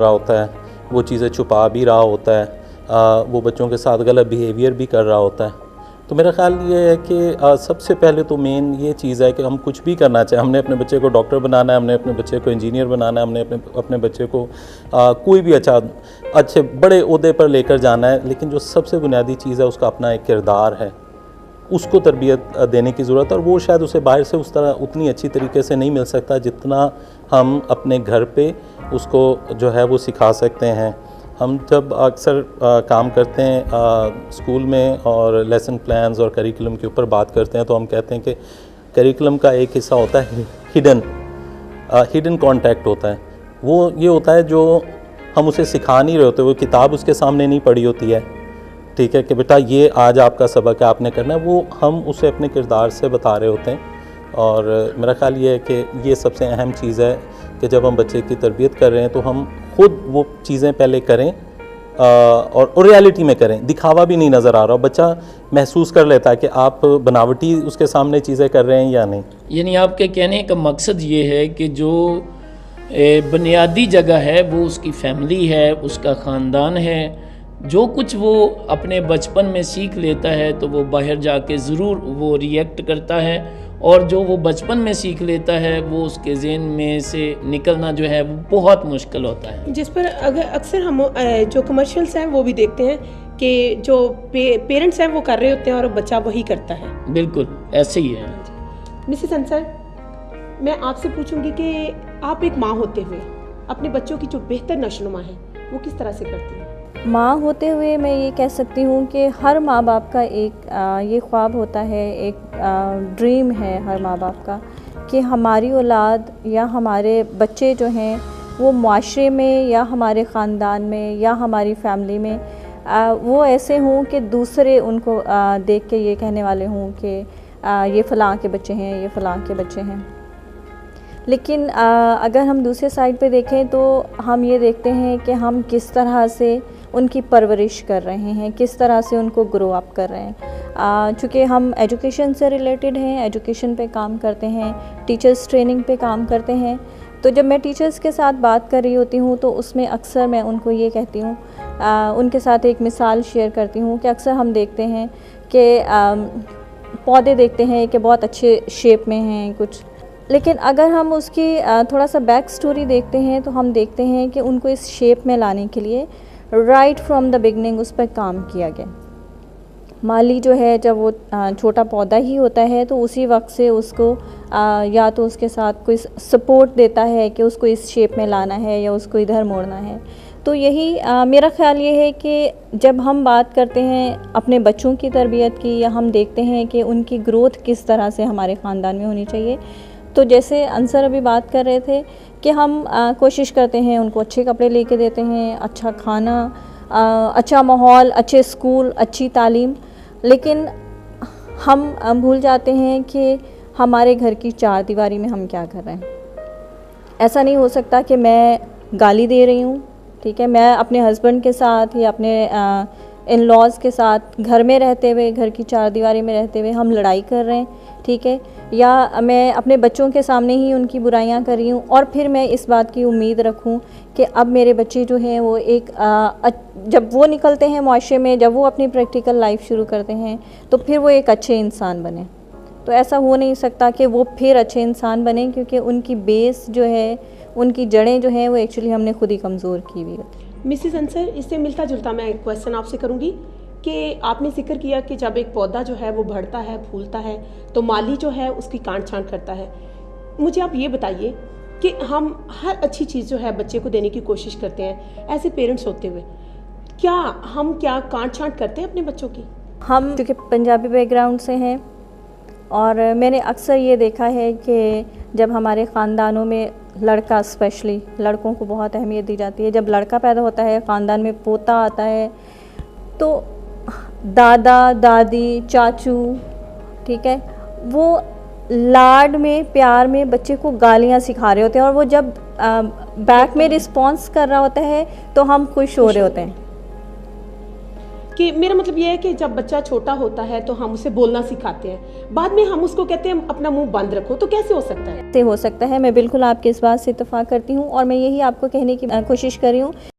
रहा होता है, वो चीज़ें छुपा भी रहा होता है, वो बच्चों के साथ गलत बिहेवियर भी कर रहा होता है। तो मेरा ख्याल ये है कि सबसे पहले तो मेन ये चीज़ है कि हम कुछ भी करना चाहें, हमने अपने बच्चे को डॉक्टर बनाना है, हमने अपने बच्चे को इंजीनियर बनाना है, हमने अपने बच्चे को कोई भी अच्छे बड़े ओहदे पर लेकर जाना है, लेकिन जो सबसे बुनियादी चीज़ है उसका अपना एक किरदार है, उसको तरबियत देने की ज़रूरत है। और वो शायद उसे बाहर से उतनी अच्छी तरीके से नहीं मिल सकता जितना हम अपने घर पे उसको जो है वो सिखा सकते हैं। हम जब अक्सर काम करते हैं स्कूल में और लेसन प्लान्स और करिकुलम के ऊपर बात करते हैं, तो हम कहते हैं कि करिकुलम का एक हिस्सा होता है हिडन कॉन्टेक्ट होता है। वो ये होता है जो हम उसे सिखा नहीं रहे होते, वो किताब उसके सामने नहीं पड़ी होती है, ठीक है, कि बेटा ये आज आपका सबक है, आपने करना है, वो हम उसे अपने किरदार से बता रहे होते हैं। और मेरा ख्याल ये है कि ये सबसे अहम चीज़ है कि जब हम बच्चे की तरबियत कर रहे हैं तो हम खुद वो चीज़ें पहले करें और रियलिटी में करें। दिखावा भी नहीं नज़र आ रहा, बच्चा महसूस कर लेता है कि आप बनावटी उसके सामने चीज़ें कर रहे हैं या नहीं। यानी आपके कहने का मकसद ये है कि जो बुनियादी जगह है वो उसकी फैमिली है, उसका ख़ानदान है। जो कुछ वो अपने बचपन में सीख लेता है तो वो बाहर जाके ज़रूर वो रिएक्ट करता है, और जो वो बचपन में सीख लेता है वो उसके ज़हन में से निकलना जो है वो बहुत मुश्किल होता है। जिस पर अक्सर हम जो कमर्शियल्स हैं वो भी देखते हैं कि जो पेरेंट्स हैं वो कर रहे होते हैं और बच्चा वही करता है। बिल्कुल ऐसे ही है। मिसेस अंसर, मैं आपसे पूछूंगी कि आप एक माँ होते हुए अपने बच्चों की जो बेहतर नशोनुमा है वो किस तरह से करती हैं? माँ होते हुए मैं ये कह सकती हूँ कि हर माँ बाप का एक ये ख्वाब होता है, एक ड्रीम है हर माँ बाप का कि हमारी औलाद या हमारे बच्चे जो हैं वो माशरे में या हमारे ख़ानदान में या हमारी फैमिली में वो ऐसे हों कि दूसरे उनको देख के ये कहने वाले हों कि ये फ़लाँ के बच्चे हैं, ये फ़लाँ के बच्चे हैं। लेकिन अगर हम दूसरे साइड पे देखें तो हम ये देखते हैं कि हम किस तरह से उनकी परवरिश कर रहे हैं, किस तरह से उनको ग्रो अप कर रहे हैं। चूँकि हम एजुकेशन से रिलेटेड हैं, एजुकेशन पे काम करते हैं, टीचर्स ट्रेनिंग पे काम करते हैं, तो जब मैं टीचर्स के साथ बात कर रही होती हूँ तो उसमें अक्सर मैं उनको ये कहती हूँ, उनके साथ एक मिसाल शेयर करती हूँ कि अक्सर हम देखते हैं कि पौधे देखते हैं कि बहुत अच्छे शेप में हैं कुछ, लेकिन अगर हम उसकी थोड़ा सा बैक स्टोरी देखते हैं तो हम देखते हैं कि उनको इस शेप में लाने के लिए राइट फ्रॉम द बिगनिंग उस पर काम किया गया। माली जो है जब वो छोटा पौधा ही होता है तो उसी वक्त से उसको या तो उसके साथ कोई सपोर्ट देता है कि उसको इस शेप में लाना है या उसको इधर मोड़ना है। तो यही मेरा ख्याल ये है कि जब हम बात करते हैं अपने बच्चों की तरबियत की या हम देखते हैं कि उनकी ग्रोथ किस तरह से हमारे ख़ानदान में होनी चाहिए, तो जैसे अंसर अभी बात कर रहे थे कि हम कोशिश करते हैं उनको अच्छे कपड़े लेके देते हैं, अच्छा खाना, अच्छा माहौल, अच्छे स्कूल, अच्छी तालीम, लेकिन हम भूल जाते हैं कि हमारे घर की चार दीवारी में हम क्या कर रहे हैं। ऐसा नहीं हो सकता कि मैं गाली दे रही हूँ, ठीक है, मैं अपने हस्बैंड के साथ या अपने इन लॉज़ के साथ घर में रहते हुए, घर की चार दीवारी में रहते हुए हम लड़ाई कर रहे हैं, ठीक है, या मैं अपने बच्चों के सामने ही उनकी बुराइयां कर रही हूँ और फिर मैं इस बात की उम्मीद रखूँ कि अब मेरे बच्चे जो हैं वो एक जब वो निकलते हैं माशरे में, जब वो अपनी प्रैक्टिकल लाइफ शुरू करते हैं तो फिर वो एक अच्छे इंसान बने। तो ऐसा हो नहीं सकता कि वो फिर अच्छे इंसान बने, क्योंकि उनकी बेस जो है, उनकी जड़ें जो हैं वो एक्चुअली हमने खुद ही कमज़ोर की हुई है। मिसेस अंसर, इससे मिलता जुलता मैं एक क्वेश्चन आपसे करूँगी कि आपने जिक्र किया कि जब एक पौधा जो है वो बढ़ता है, फूलता है, तो माली जो है उसकी काट छांट करता है। मुझे आप ये बताइए कि हम हर अच्छी चीज़ जो है बच्चे को देने की कोशिश करते हैं, ऐसे पेरेंट्स होते हुए हम क्या काट छांट करते हैं अपने बच्चों की? हम क्योंकि पंजाबी बैकग्राउंड से हैं और मैंने अक्सर ये देखा है कि जब हमारे ख़ानदानों में लड़का, स्पेशली लड़कों को बहुत अहमियत दी जाती है, जब लड़का पैदा होता है, ख़ानदान में पोता आता है, तो दादा, दादी, चाचू, ठीक है, वो लाड में, प्यार में बच्चे को गालियाँ सिखा रहे होते हैं और वो जब बैक में रिस्पॉन्स कर रहा होता है तो हम खुश हो रहे होते हैं। कि मेरा मतलब ये है कि जब बच्चा छोटा होता है तो हम उसे बोलना सिखाते हैं, बाद में हम उसको कहते हैं अपना मुंह बंद रखो, तो कैसे हो सकता है? से हो सकता है। मैं बिल्कुल आपकी इस बात से इत्तेफाक करती हूँ और मैं यही आपको कहने की कोशिश कर रही हूँ